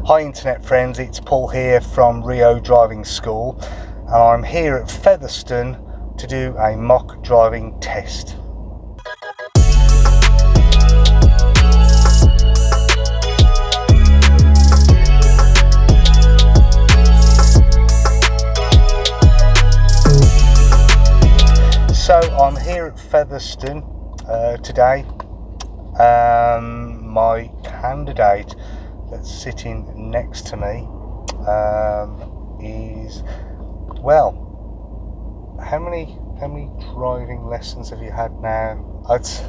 Hi internet friends, it's Paul here from Rio Driving School and I'm here at Featherstone to do a mock driving test. So I'm here at Featherstone today. My candidate that's sitting next to me is, well, how many driving lessons have you had now? It's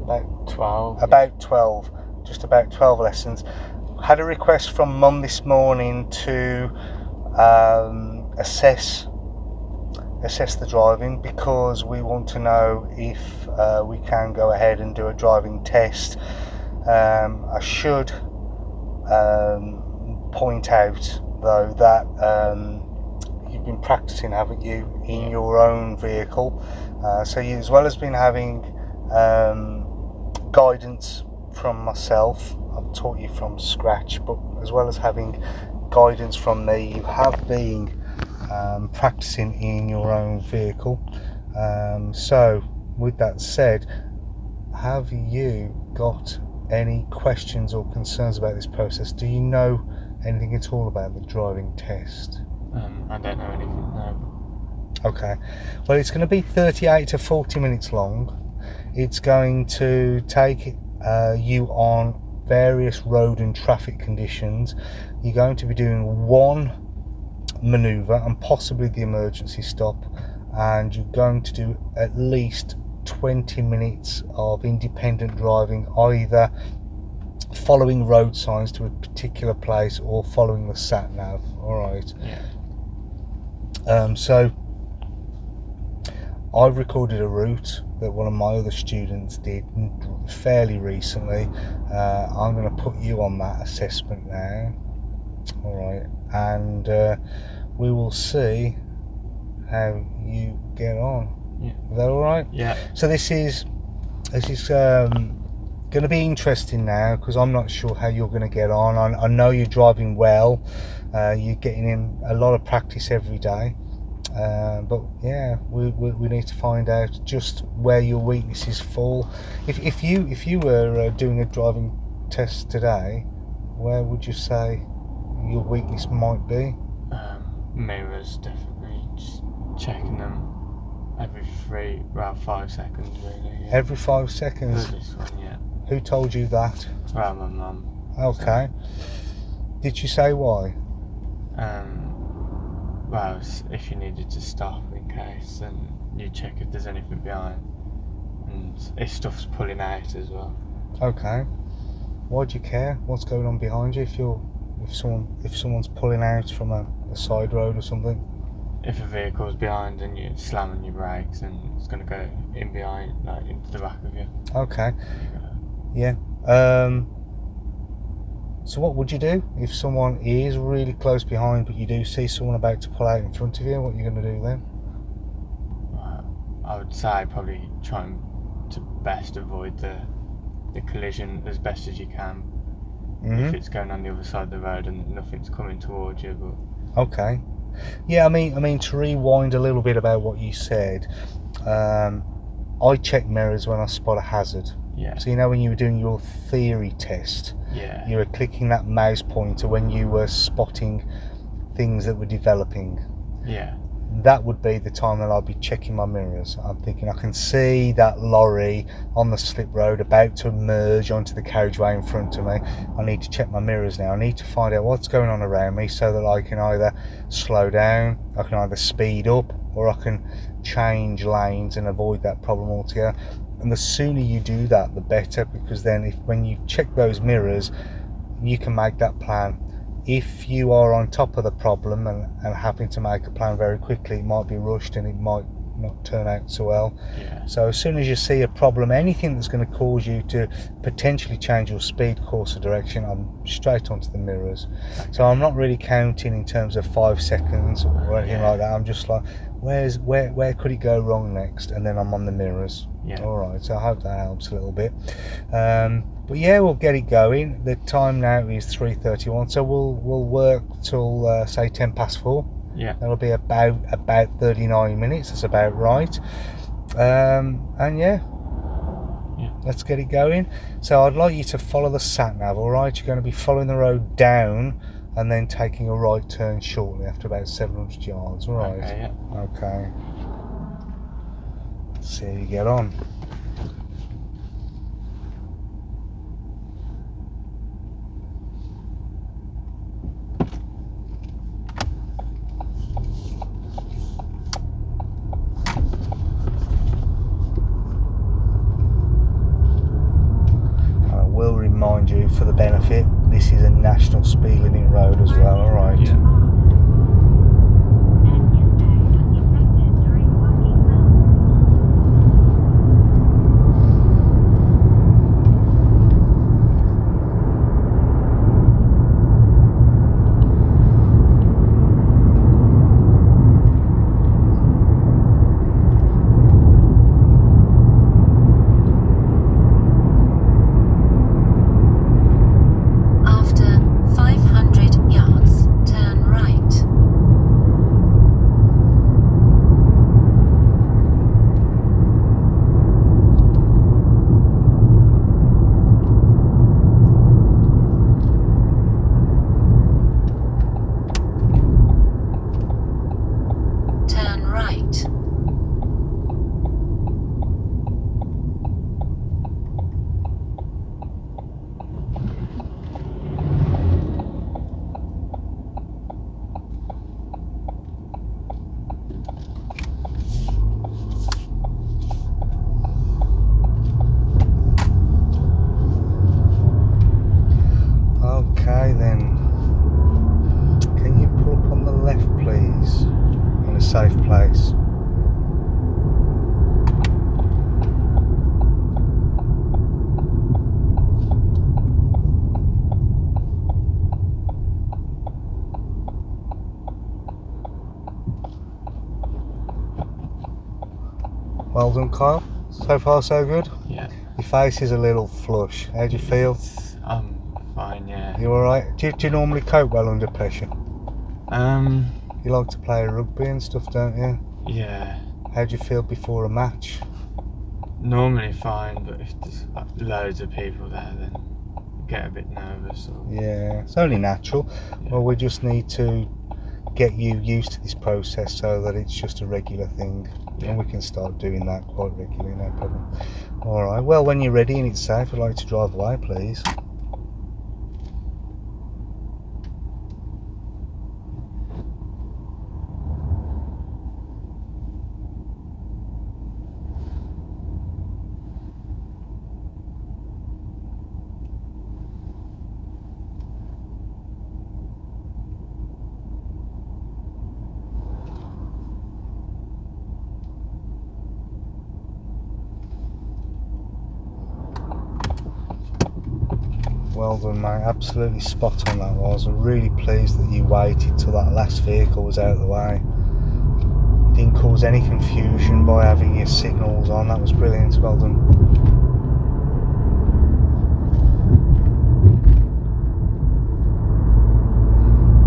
about 12. About 12, just about 12 lessons. Had a request from Mum this morning to assess the driving because we want to know if we can go ahead and do a driving test. I should point out though that you've been practicing, haven't you, in your own vehicle, so you, as well as been having guidance from myself, I've taught you from scratch, but as well as having guidance from me, you have been practicing in your own vehicle. So with that said, have you got any questions or concerns about this process? Do you know anything at all about the driving test? I don't know anything, no. Okay, well, it's going to be 38 to 40 minutes long. It's going to take you on various road and traffic conditions. You're going to be doing one manoeuvre and possibly the emergency stop, and you're going to do at least 20 minutes of independent driving, either following road signs to a particular place or following the sat nav. All right. Yeah. So I've recorded a route that one of my other students did fairly recently. I'm going to put you on that assessment now. All right, and we will see how you get on. Yeah. Is that all right? Yeah. So this is going to be interesting now because I'm not sure how you're going to get on. I know you're driving well. You're getting in a lot of practice every day. But yeah, we need to find out just where your weaknesses fall. If you were doing a driving test today, where would you say your weakness might be? Mirrors, definitely. Just checking them every around 5 seconds, really. Yeah. Every 5 seconds? For this one, yeah. Who told you that? Well, my mum. Okay. Did she say why? Well, if you needed to stop in case, and you check if there's anything behind, and if stuff's pulling out as well. Okay. Why do you care? What's going on behind you? If someone's pulling out from a side road or something? If a vehicle's behind and you're slamming your brakes, and it's going to go in behind, like into the back of you. Okay. Yeah. So what would you do if someone is really close behind, but you do see someone about to pull out in front of you? What are you going to do then? I would say probably trying to best avoid the collision as best as you can. Mm-hmm. If it's going on the other side of the road and nothing's coming towards you. But okay. Yeah, I mean to rewind a little bit about what you said, I check mirrors when I spot a hazard. Yeah. So you know when you were doing your theory test, yeah, you were clicking that mouse pointer when you were spotting things that were developing. Yeah. That would be the time that I'd be checking my mirrors. I'm thinking I can see that lorry on the slip road about to merge onto the carriageway in front of me. I need to check my mirrors now. I need to find out what's going on around me so that I can either slow down, I can either speed up, or I can change lanes and avoid that problem altogether. And the sooner you do that, the better, because then when you check those mirrors, you can make that plan. If you are on top of the problem and having to make a plan very quickly, it might be rushed and it might not turn out so well. Yeah. So as soon as you see a problem, anything that's going to cause you to potentially change your speed, course or direction, I'm straight onto the mirrors. Okay. So I'm not really counting in terms of 5 seconds or anything like that. I'm just like, where could it go wrong next? And then I'm on the mirrors. Yeah. All right, so I hope that helps a little bit. But yeah, we'll get it going. The time now is 3:31, so we'll work till say 4:10. Yeah. That'll be about 39 minutes. That's about right. And yeah, let's get it going. So I'd like you to follow the sat nav. All right, you're going to be following the road down and then taking a right turn shortly after about 700 yards. All right. Okay. Yeah. Okay. Let's see how you get on. Will remind you, for the benefit, this is a national speed limit road as well. All right. Yeah. After 500 yards, turn right. Turn right. Okay then. Can you pull up on the left, please? In a safe place. Well done, Kyle. So far, so good. Yeah. Your face is a little flush. How do you feel? I'm fine. Yeah. You alright? Do you normally cope well under pressure? You like to play rugby and stuff, don't you? Yeah. How do you feel before a match? Normally fine, but if there's loads of people there, then I get a bit nervous. Or... Yeah, it's only natural. Yeah. Well, we just need to get you used to this process so that it's just a regular thing. Yeah. And we can start doing that quite regularly, no problem. Alright, well, when you're ready and it's safe, I'd like to drive away, please. Well done, mate. Absolutely spot on that was. I'm really pleased that you waited till that last vehicle was out of the way. Didn't cause any confusion by having your signals on. That was brilliant. Well done.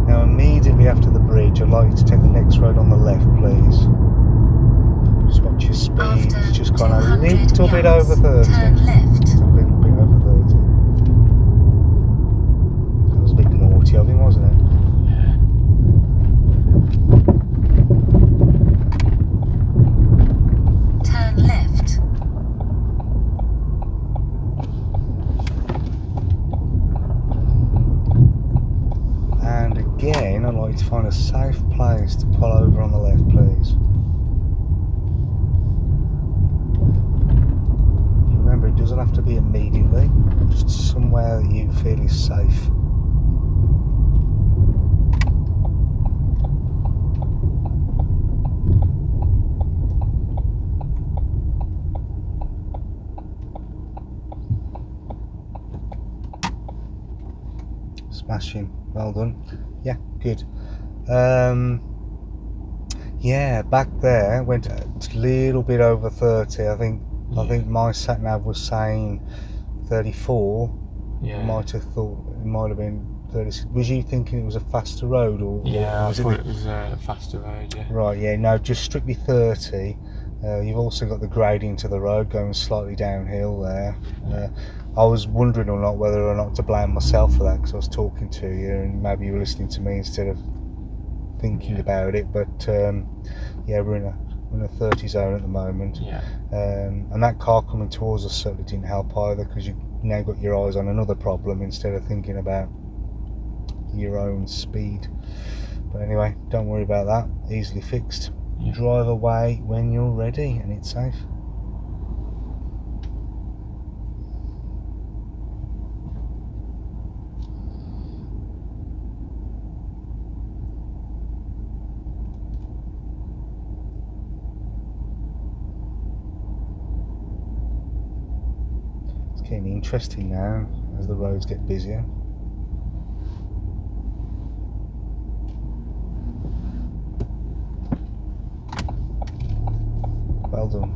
Now immediately after the bridge, I'd like you to take the next road on the left, please. Just watch your speed. It's just gone a little bit over 30. Turn left. It's a little bit over 30. That was a bit naughty of him, wasn't it? Yeah. Turn left. And again, I'd like you to find a safe place to pull over on the left, please. Remember, it doesn't have to be immediately, just somewhere that you feel is safe. Smashing, well done. Yeah, good. Yeah, back there went a little bit over 30. I think I think my sat nav was saying 34. Yeah. I might have thought it might have been 36. Was you thinking it was a faster road, or Yeah, was I it thought it was a faster road, yeah. Right, yeah, no, just strictly 30. You've also got the gradient of the road going slightly downhill there. I was wondering or not whether or not to blame myself for that, because I was talking to you and maybe you were listening to me instead of thinking about it. But yeah, we're in a 30 zone at the moment. Yeah. And that car coming towards us certainly didn't help either, because you've now got your eyes on another problem instead of thinking about your own speed. But anyway, don't worry about that, easily fixed. Yeah. Drive away when you're ready and it's safe. It's getting interesting now as the roads get busier. Well done.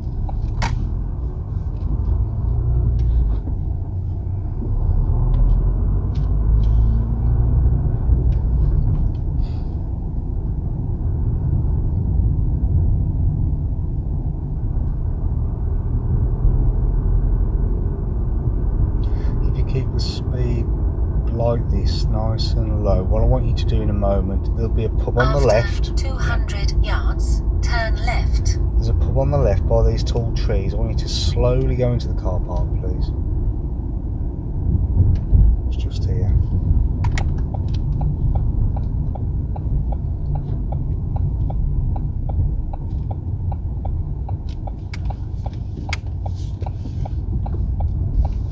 If you keep the speed like this, nice and low, what I want you to do in a moment, there'll be a pub on the left. 200 yards, turn left. There's a pub on the left by these tall trees. I want you to slowly go into the car park, please. It's just here.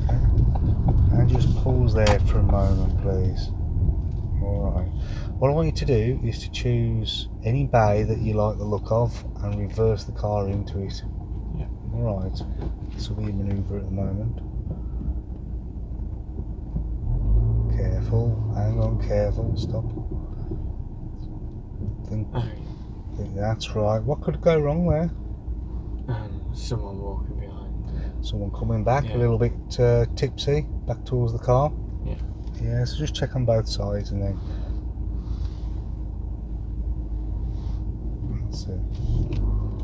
Okay. And just pause there for a moment, please. Alright. What I want you to do is to choose any bay that you like the look of and reverse the car into it. Yeah. Alright. This will be a manoeuvre at the moment. Careful. Hang on, careful. Stop. Think that's right. What could go wrong there? Someone walking behind. Someone coming back Yeah. a little bit tipsy, back towards the car. Yeah. Yeah, so just check on both sides and then that's it.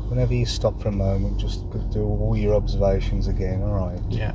Whenever you stop for a moment, just do all your observations again, alright? Yeah.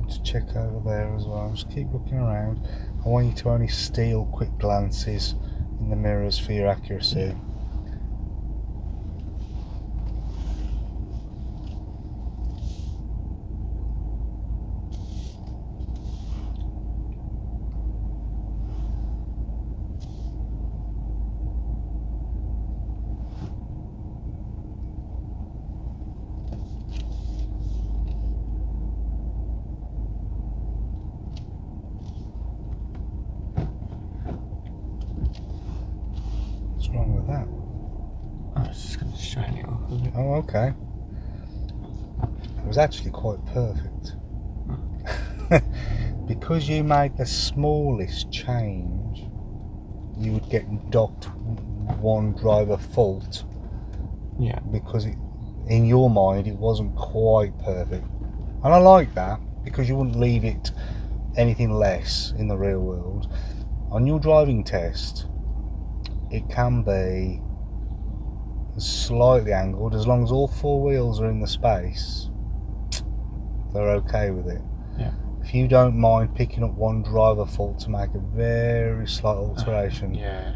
To check over there as well. Just keep looking around. I want you to only steal quick glances in the mirrors for your accuracy. What's wrong with that? I was just going to straighten it off a bit. Oh, okay. It was actually quite perfect. Because you made the smallest change you would get docked one driver fault Yeah. because in your mind it wasn't quite perfect. And I like that, because you wouldn't leave it anything less in the real world. On your driving test, it can be slightly angled. As long as all four wheels are in the space, they're okay with it. Yeah. If you don't mind picking up one driver fault to make a very slight alteration, Yeah.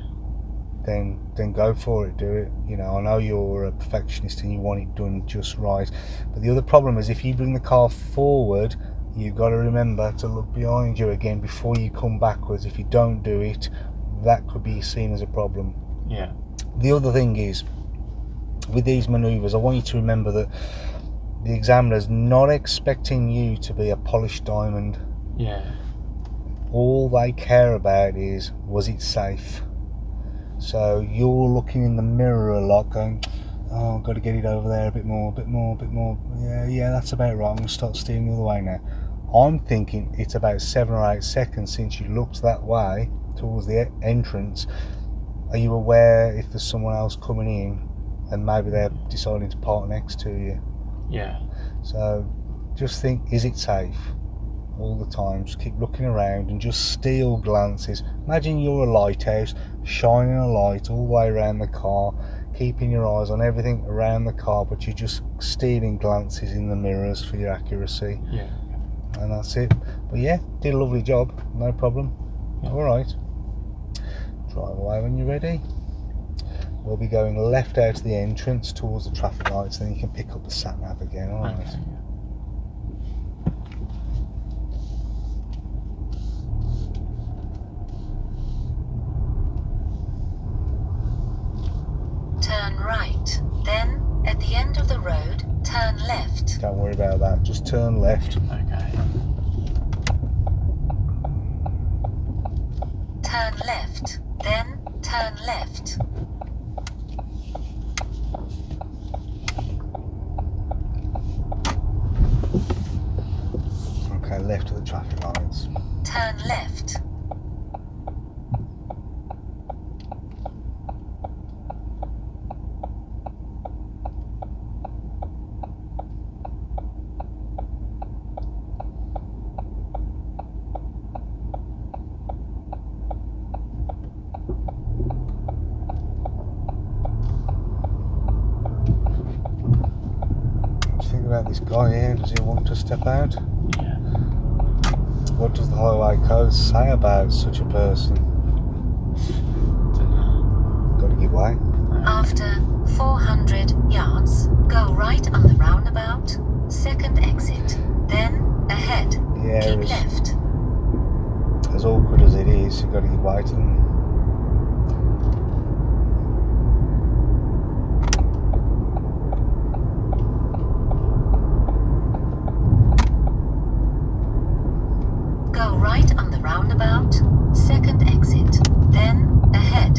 then go for it, do it. You know, I know you're a perfectionist and you want it done just right, but the other problem is if you bring the car forward, you've got to remember to look behind you again before you come backwards. If you don't do it, that could be seen as a problem. Yeah. The other thing is, with these manoeuvres, I want you to remember that the examiner's not expecting you to be a polished diamond. Yeah. All they care about is, was it safe? So you're looking in the mirror a lot, going, oh, I've got to get it over there a bit more. Yeah, that's about right. I'm going to start steering the other way now. I'm thinking it's about 7 or 8 seconds since you looked that way towards the entrance. Are you aware if there's someone else coming in and maybe they're deciding to park next to you? Yeah. So just think, is it safe? All the time, just keep looking around and just steal glances. Imagine you're a lighthouse, shining a light all the way around the car, keeping your eyes on everything around the car, but you're just stealing glances in the mirrors for your accuracy. Yeah. And that's it. But yeah, did a lovely job, no problem. Yeah. Alright, drive away when you're ready. We'll be going left out of the entrance towards the traffic lights, then you can pick up the sat nav again. Alright. Okay. Turn right. Then, at the end of the road, turn left. Don't worry about that, just turn left. Okay. Turn left. Then, turn left. Okay, left of the traffic lights. Turn left. What do you think about this guy here? Does he want to step out? Yeah. What does the highway code say about such a person? Dunno. Got to give way. After 400 yards, go right on the roundabout, second exit. Then, ahead, Yeah, keep as, left. as awkward as it is, you've got to give way to them. Go right on the roundabout, second exit. Then, ahead,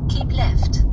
keep left.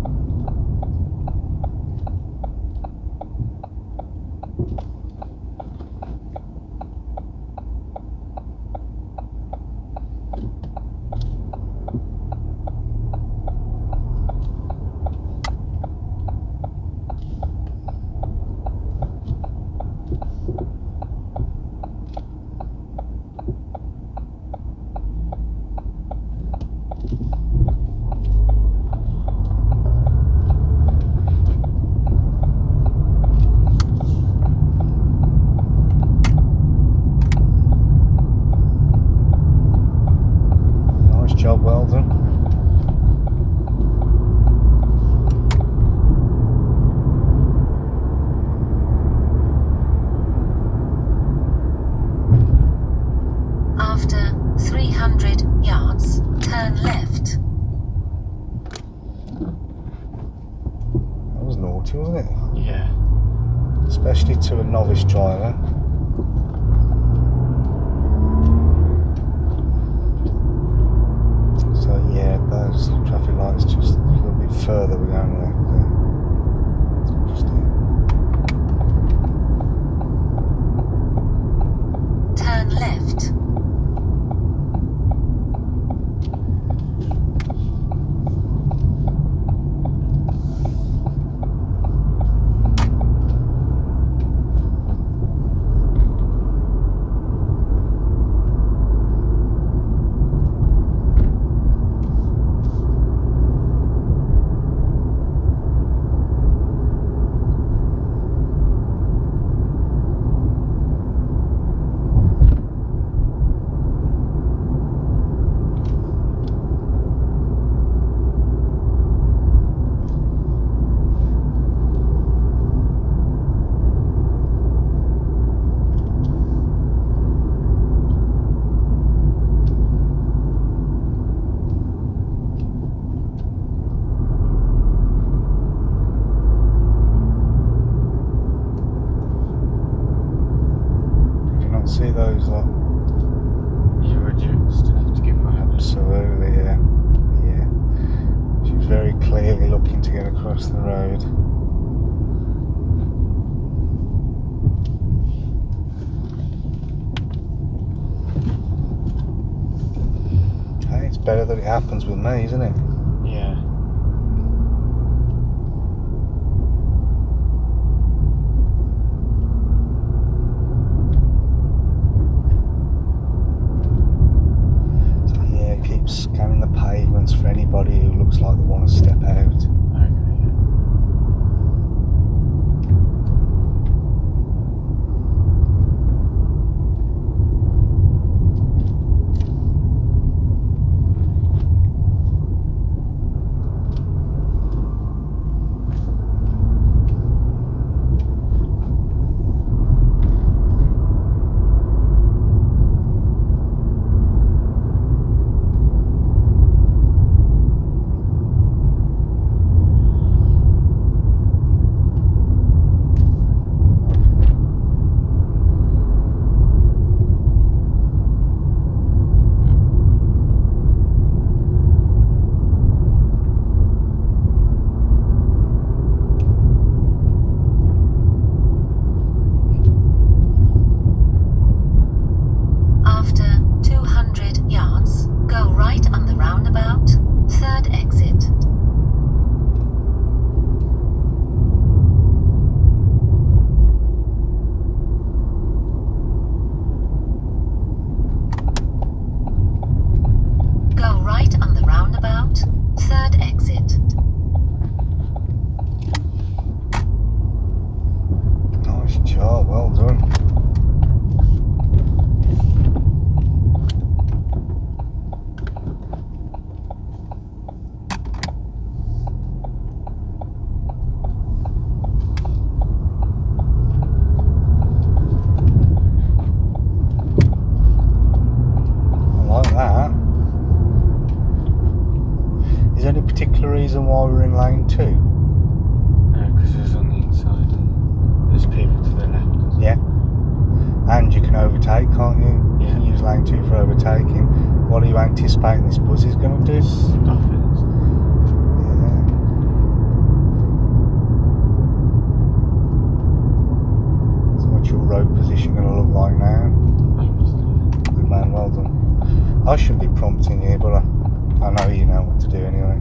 Nice job, well done. After 300 yards, turn left. That was naughty, wasn't it? Yeah. Especially to a novice driver. So yeah, those traffic lights just a little bit further, we're going left there. Just there. Turn left. See those lot? You would just have to give her a habit. Absolutely, yeah. Yeah. She's very clearly looking to get across the road. Hey, it's better that it happens with me, isn't it? Yeah. Keep scanning the pavements for anybody who looks like they want to step out. Okay, yeah. After 200 yards, go right on the roundabout, third exit. Go right on the roundabout, third exit. Nice job, well done. Like that. Is there any particular reason why we're in lane 2? Because it's on the inside and there's people to the left. Yeah. And you can overtake, can't you? You can Yeah. use lane 2 for overtaking. What are you anticipating this bus is going to do? Stop it. Yeah. So what's your road position going to look like now? Good man, well done. I shouldn't be prompting you, but I know you know what to do anyway.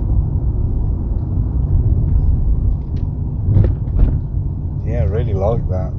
Yeah, I really like that.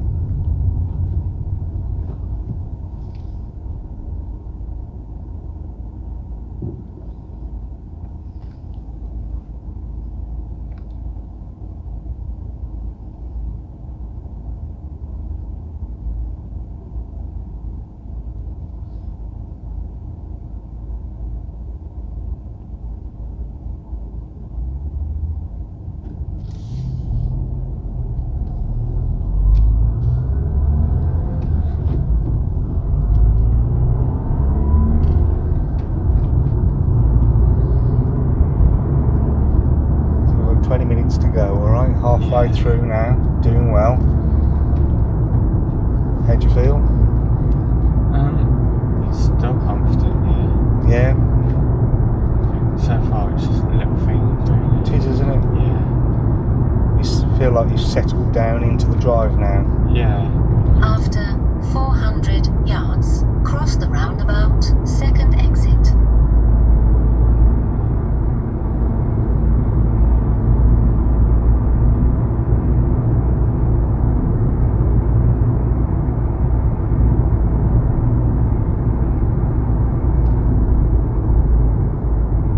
So we've got 20 minutes to go, alright? Halfway Yeah. through now, doing well. How do you feel? It's still confident, yeah. Yeah, So far it's just little things, it really. is, isn't it? Yeah. You feel like you've settled down into the drive now. Yeah. After 400 yards, cross the roundabout, second exit.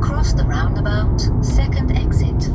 Cross the roundabout, second exit.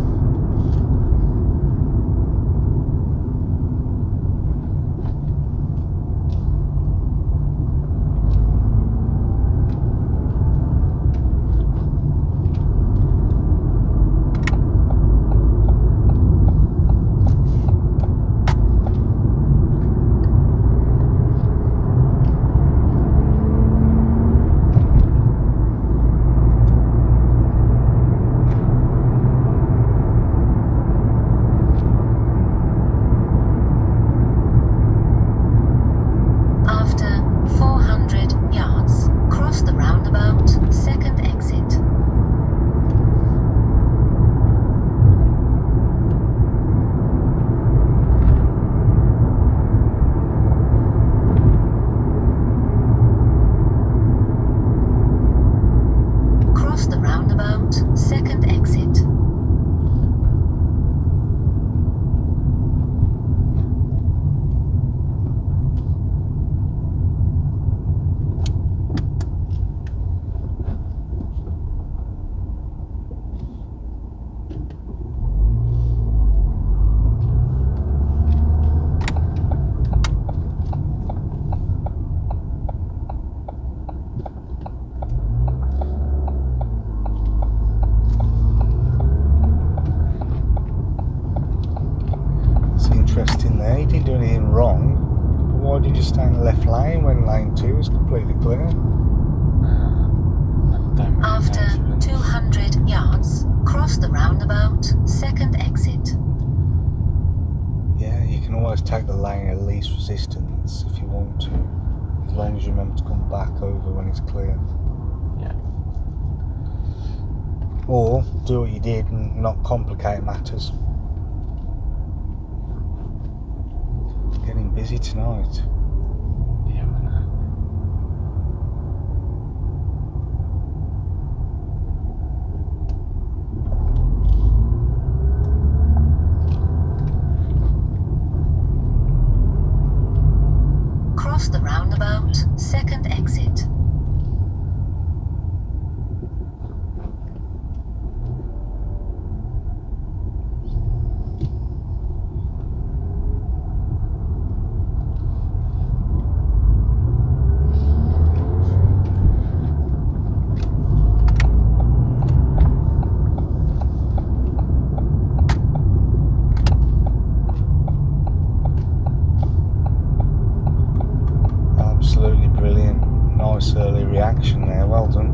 you just stay in the left lane when lane 2 is completely clear? After 200 yards, cross the roundabout, second exit. Yeah, you can always take the lane of least resistance if you want to, as long as you remember to come back over when it's clear. Yeah. Or do what you did and not complicate matters. Getting busy tonight. Yeah, I know. Cross the roundabout, second exit. Absolutely brilliant. Nice early reaction there, well done.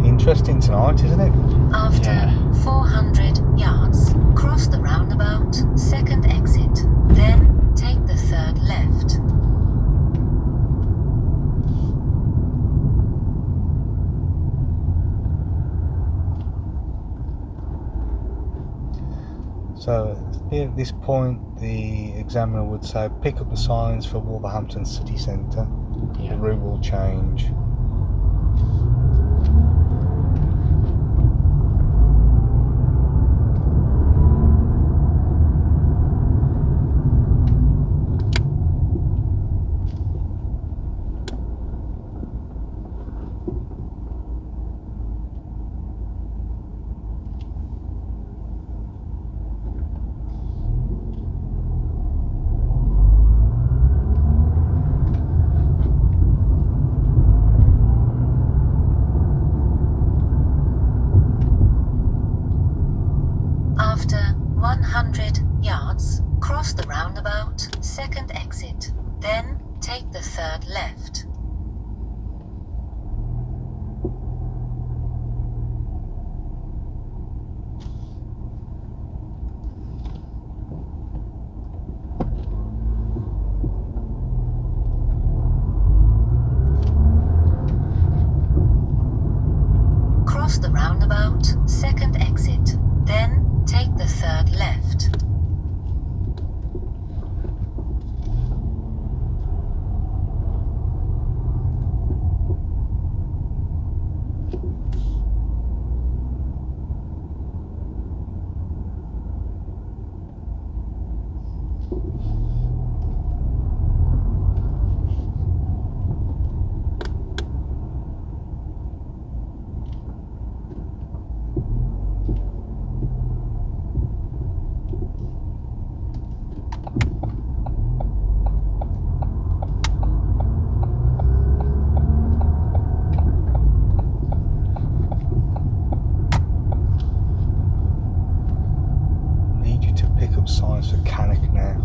Interesting tonight, isn't it? After Yeah. 400 yards, cross the roundabout, second exit. Then take the third left. So at this point the examiner would say pick up the signs for Wolverhampton city centre. Yeah. The route will change. After 100 yards, cross the roundabout, second exit. Then take the third left. Cross the roundabout, second exit. Then take the third left. Need you to pick up signs for Cannock now.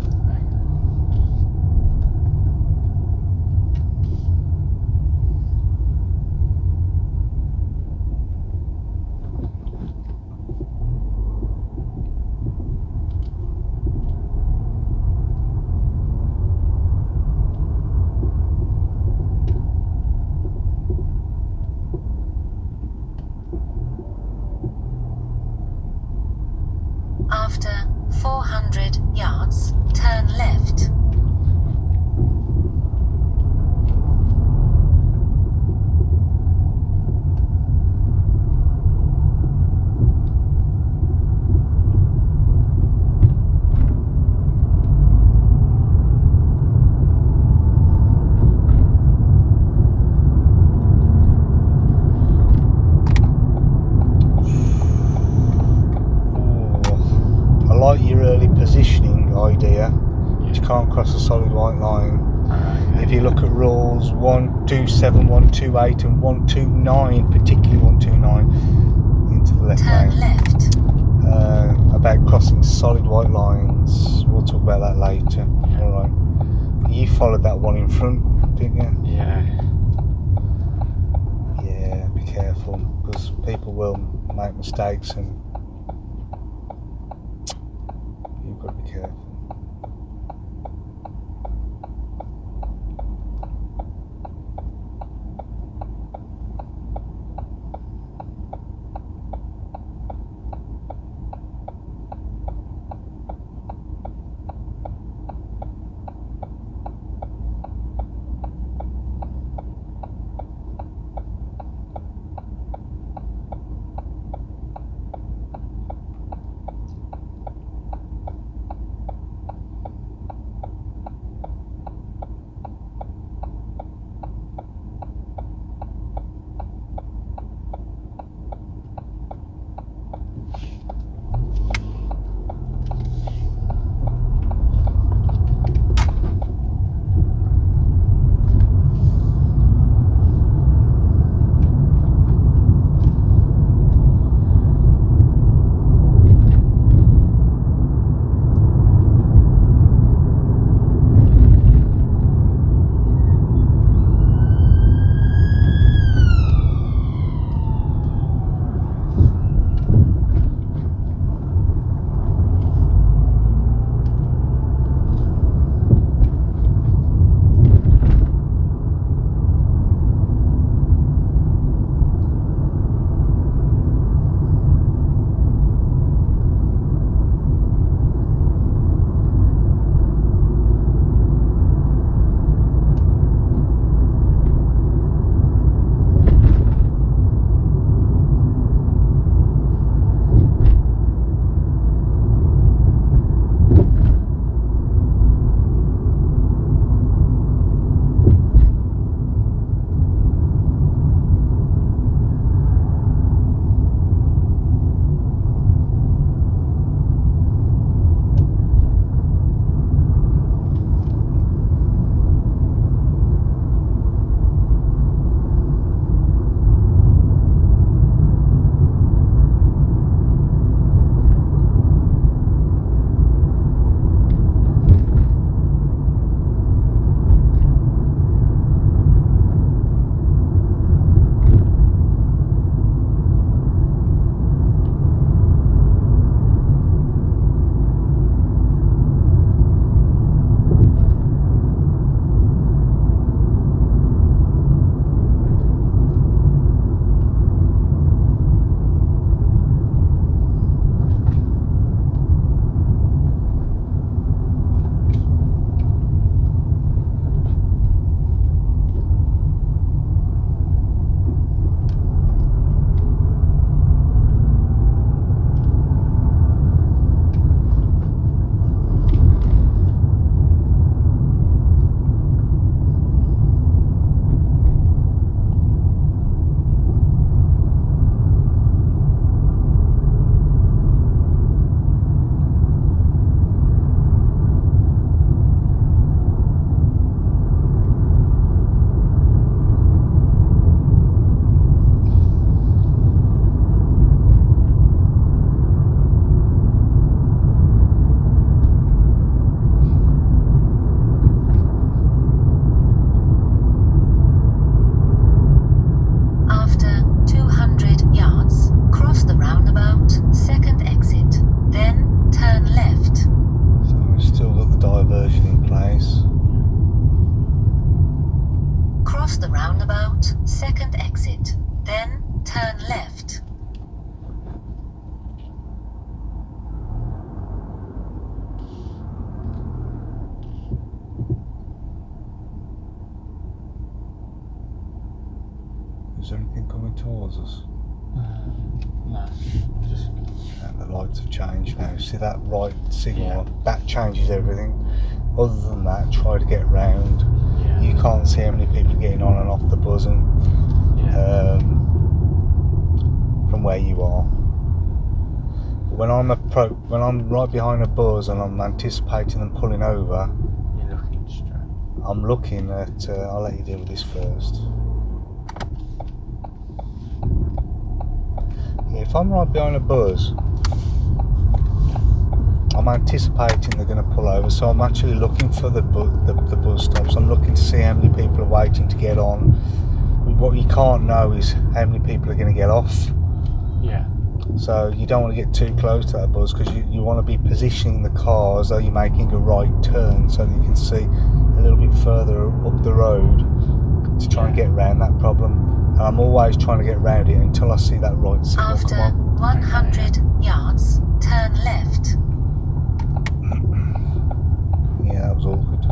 After 400 yards, turn left. I like your early positioning idea, but you can't cross a solid white line. Okay. If you look at rules 127, 128 and 129, particularly 129, into the left Turn lane, left. about crossing solid white lines, we'll talk about that later. Yeah. Alright. You followed that one in front, didn't you? Yeah. Yeah, be careful, because people will make mistakes and you've got to be careful. Is there anything coming towards us? No, just And the lights have changed now. See that right signal? Yeah. That changes everything. Other than that, try to get round. yeah. You can't see how many people are getting on and off the bus and from where you are. When I'm right behind a bus and I'm anticipating them pulling over, You're looking straight. I'm looking at, I'll let you deal with this first. Yeah, if I'm right behind a buzz, I'm anticipating they're going to pull over, so I'm actually looking for the bus stops. I'm looking to see how many people are waiting to get on. What you can't know is how many people are going to get off. Yeah. So you don't want to get too close to that bus, because you want to be positioning the car as though you're making a right turn, so that you can see a little bit further up the road to try and get around that problem. And I'm always trying to get around it until I see that right signal After come on. 100 yards, turn left. Yeah, that was all good.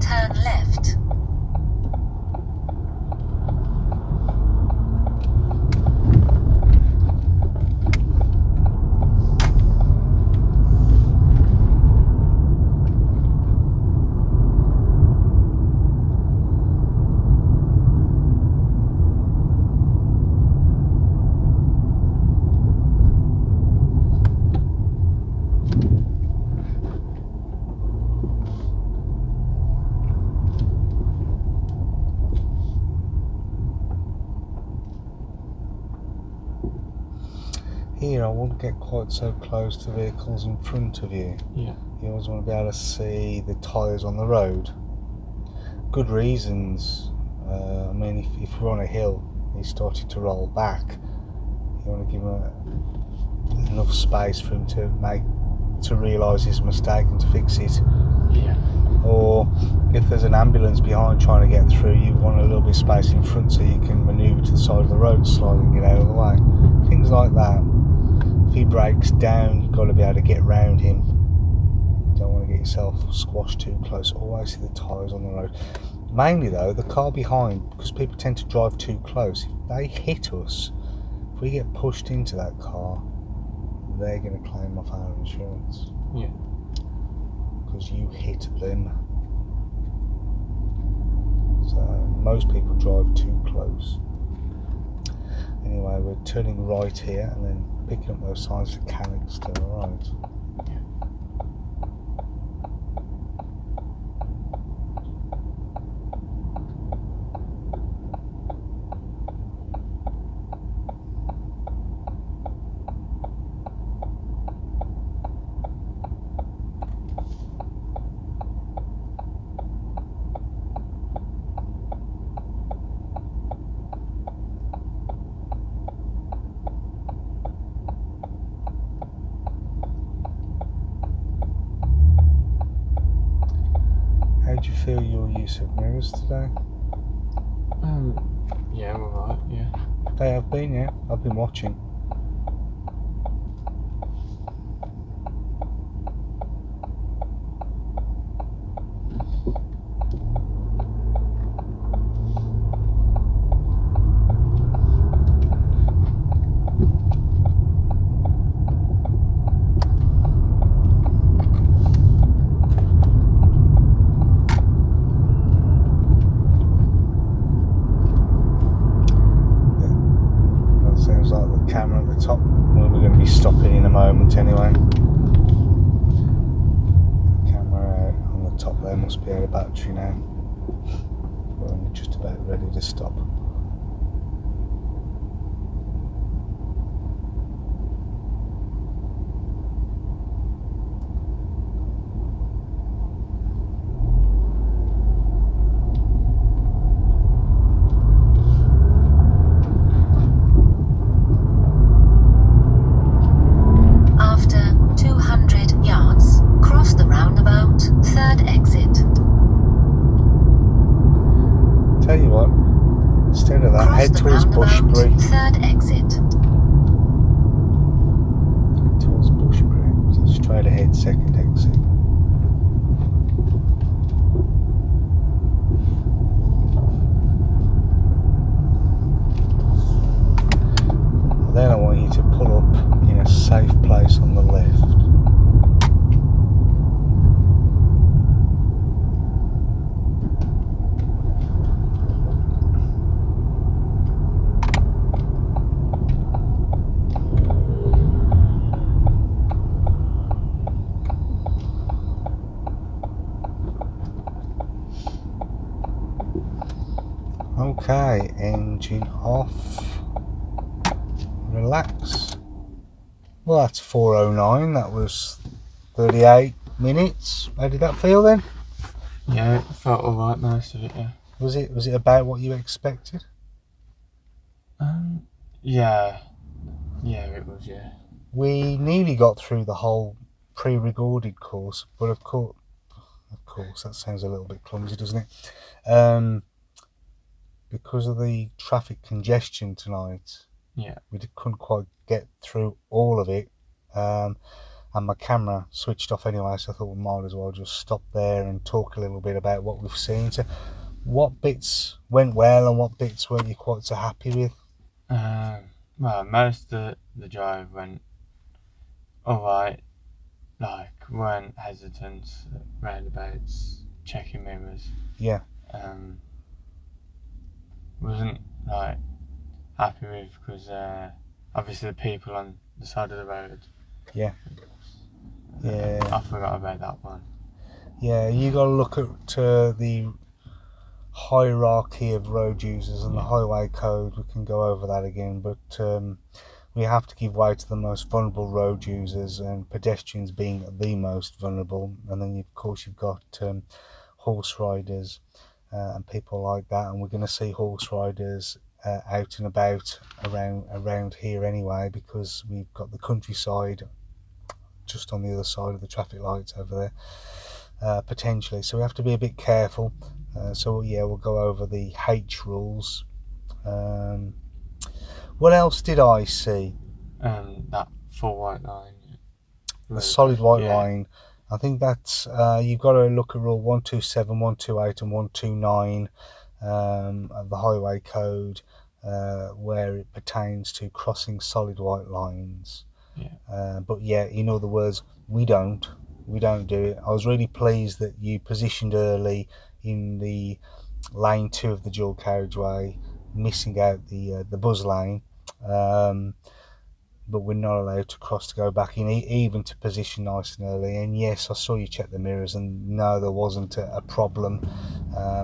Turn left. Here I wouldn't get quite so close to vehicles in front of you. Yeah. You always want to be able to see the tyres on the road. Good reasons. I mean, if we're on a hill, he's started to roll back, you want to give him enough space for him to realise his mistake and to fix it. Yeah. Or if there's an ambulance behind trying to get through, you want a little bit of space in front so you can manoeuvre to the side of the road slightly and get out of the way. Things like that. If he breaks down, you've got to be able to get round him. You don't want to get yourself squashed too close. Always see the tyres on the road. Mainly though, the car behind, because people tend to drive too close. If they hit us, if we get pushed into that car, they're going to claim off our insurance. Yeah. Because you hit them. So most people drive too close. Anyway, we're turning right here and then picking up those signs for Cannock to the right. How do you feel your use of mirrors today? Yeah, all right. Yeah. They have been, yeah. I've been watching. Sounds like the camera at the top, where we're going to be stopping in a moment anyway. The camera on the top there must be out of battery now. We're just about ready to stop. tell you what, instead of that, Cross head the towards roundabout, Bushbury. third exit. Head towards Bushbury. So straight ahead, second exit. Then I want you to pull up in a safe place on the left. Okay, engine off. Relax. Well, that's 4:09. That was 38 minutes. How did that feel then? Yeah, it felt alright most of it, yeah. Was it about what you expected? Yeah. Yeah, it was, yeah. We nearly got through the whole pre-recorded course, but of course, that sounds a little bit clumsy, doesn't it? Because of the traffic congestion tonight, Yeah. we couldn't quite get through all of it. And my camera switched off anyway, so I thought we might as well just stop there and talk a little bit about what we've seen. So, what bits went well and what bits weren't you quite so happy with? Well, most of the drive went alright. Like, weren't hesitant at roundabouts, checking mirrors. Yeah. Wasn't, like, happy with, because obviously the people on the side of the road. Yeah. Yeah. I forgot about that one. Yeah, you got to look at the hierarchy of road users and the highway code. We can go over that again, but we have to give way to the most vulnerable road users, and pedestrians being the most vulnerable. And then of course you've got horse riders and people like that, and we're going to see horse riders out and about around here anyway, because we've got the countryside just on the other side of the traffic lights over there, potentially. So we have to be a bit careful. So yeah, we'll go over the H rules. What else did I see? That full white line. The solid white line. I think that's you've got to look at rule 127, 128 and 129 of the highway code, where it pertains to crossing solid white lines. But yeah, in other words, we don't do it. I was really pleased that you positioned early in the lane 2 of the dual carriageway, missing out the buzz lane. But we're not allowed to cross to go back in, even to position nice and early. And yes, I saw you check the mirrors, and no, there wasn't a problem,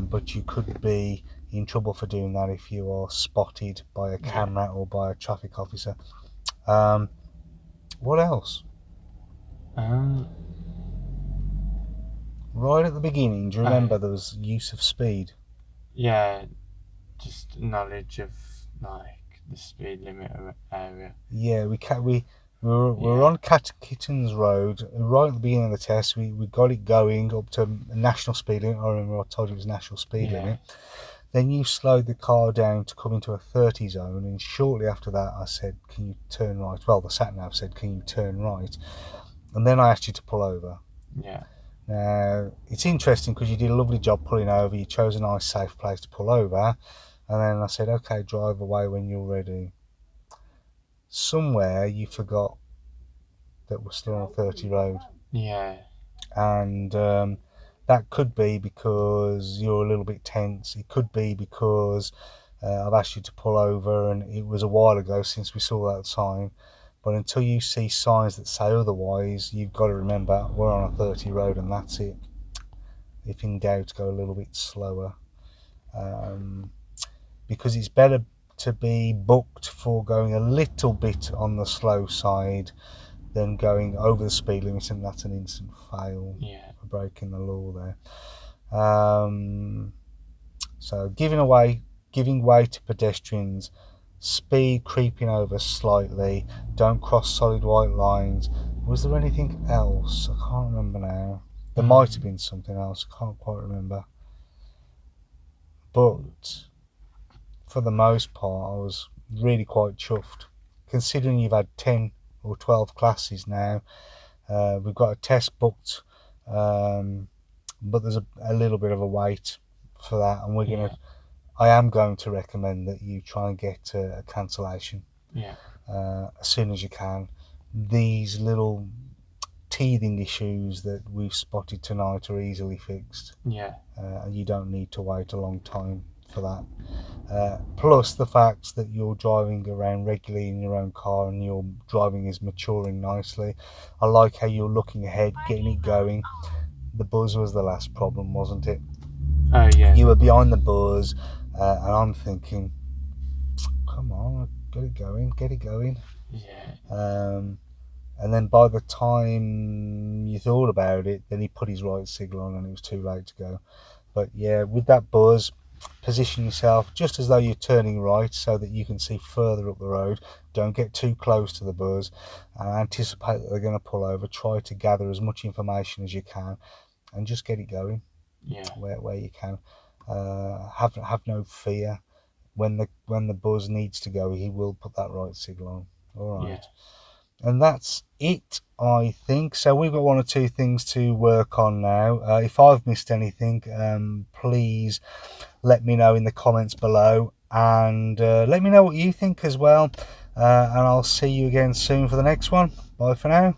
but you could be in trouble for doing that if you are spotted by a camera or by a traffic officer. What else? Right at the beginning, do you remember there was use of speed? Yeah, just knowledge of, like, the speed limit area. Yeah, we were on Kitten's Road right at the beginning of the test. We got it going up to national speed limit. I remember I told you it was national speed limit. Then you slowed the car down to come into a 30 zone, and shortly after that I said, can you turn right? Well, the sat-nav said, can you turn right? And then I asked you to pull over. Yeah. Now, it's interesting because you did a lovely job pulling over. You chose a nice safe place to pull over, and then I said, okay, drive away when you're ready. Somewhere you forgot that we're still on a 30 road. Yeah. And that could be because you're a little bit tense. It could be because I've asked you to pull over, and it was a while ago since we saw that sign. But until you see signs that say otherwise, you've got to remember we're on a 30 road, and that's it. If in doubt, go a little bit slower, because it's better to be booked for going a little bit on the slow side than going over the speed limit, and that's an instant fail for breaking the law there. So giving way to pedestrians, speed creeping over slightly, don't cross solid white lines. Was there anything else? I can't remember now. There might have been something else, I can't quite remember. but for the most part, I was really quite chuffed. Considering you've had 10 or 12 classes now, we've got a test booked, but there's a little bit of a wait for that, and I am going to recommend that you try and get a cancellation as soon as you can. These little teething issues that we've spotted tonight are easily fixed. And you don't need to wait a long time for that. Plus the fact that you're driving around regularly in your own car and your driving is maturing nicely. I like how you're looking ahead, getting it going. The buzz was the last problem, wasn't it? Oh yeah. You were behind the buzz, and I'm thinking, come on, get it going. Yeah. And then by the time you thought about it, then he put his right signal on and it was too late to go. But yeah, with that buzz, position yourself just as though you're turning right so that you can see further up the road. Don't get too close to the buzz, and anticipate that they're going to pull over. Try to gather as much information as you can and just get it going where you can. Have no fear. When the buzz needs to go, he will put that right signal on. All right. And that's it, I think. So we've got one or two things to work on now. If I've missed anything, please let me know in the comments below, and let me know what you think as well. And I'll see you again soon for the next one. Bye for now.